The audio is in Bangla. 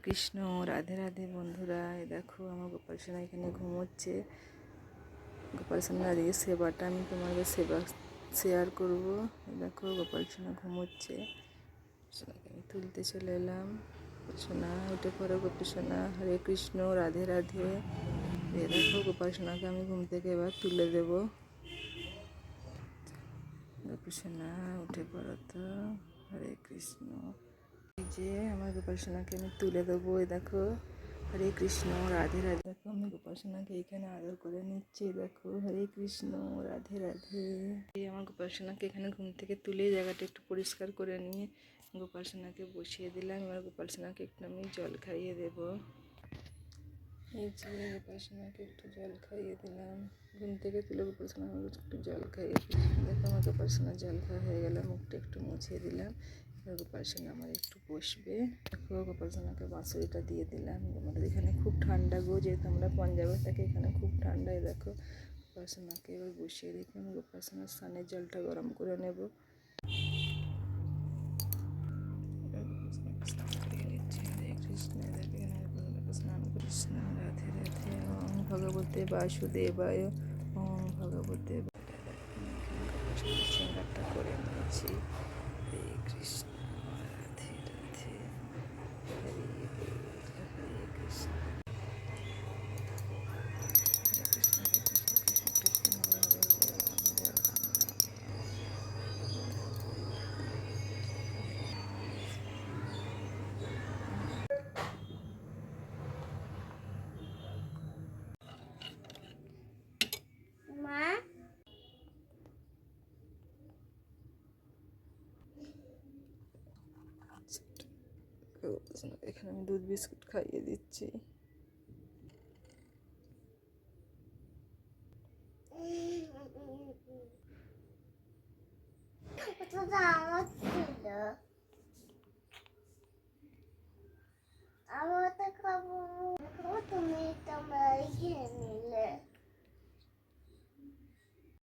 কৃষ্ণ, রাধে রাধে বন্ধুরা। এই দেখো আমার গোপাল সোনা এখানে ঘুমোচ্ছে। গোপাল সোনার আজকে সেবাটা আমি তোমাদের শেয়ার করবো। এই দেখো গোপাল সোনা ঘুমোচ্ছে, সোনাকে আমি তুলতে চলে এলাম। সোনা উঠে পড়ো গোপী সোনা, হরে কৃষ্ণ, রাধে রাধে। এই দেখো গোপাল সোনাকে আমি ঘুম থেকে এবার তুলে দেবো। গোপী সোনা উঠে পড়ো তো, হরে কৃষ্ণ। এই যে আমার গোপাল সোনাকে আমি তুলে দেবো। এই দেখো হরে কৃষ্ণ, রাধে রাধে। দেখো আমি গোপাল সোনাকে এখানে আদর করে নিচ্ছি। দেখো হরে কৃষ্ণ, রাধে রাধে। এই আমার গোপাল সোনাকে এখানে ঘুম থেকে তুলে জায়গাটা একটু পরিষ্কার করে নিয়ে গোপাল সোনাকে বসিয়ে দিলাম। এবার গোপাল সোনাকে একটু আমি জল খাইয়ে দেবো। এই যে গোপাল সোনাকে একটু জল খাইয়ে দিলাম। ঘুম থেকে তুলে গোপাল সোনাকে একটু জল খাইয়ে দিলাম। দেখো আমার গোপাল সোনার জল খাওয়া হয়ে গেল, মুখটা একটু মুছিয়ে দিলাম। এবার গোপাল সোনা আমার একটু বসবে। দেখো গোপাল সোনাকে বাঁশুরিটা দিয়ে দিলাম। আমাদের এখানে খুব ঠান্ডা গো, যেহেতু আমরা পাঞ্জাবে থাকি, এখানে খুব ঠান্ডায়। দেখো গোপাল সোনাকে এবার বসিয়ে রেখে আমি গোপাল সোনার স্নানের জলটা গরম করে নেব। স্নান কৃষ্ণ, রাধে রাধে। ওম ভগবতে বাসুদেবায়, ওম ভগবতে। সিঙ্গারটা করে নিয়েছি। হরে কৃষ্ণ, রাধে রাধে, হরে হরে কৃষ্ণ, হরে কৃষ্ণ কৃষ্ণ কৃষ্ণ কৃষ্ণ, হরে হরে, হরে রাম হরে রাম, এখানে আমি দুধ বিস্কুট খাইয়ে দিচ্ছি। আমার তো খাবো।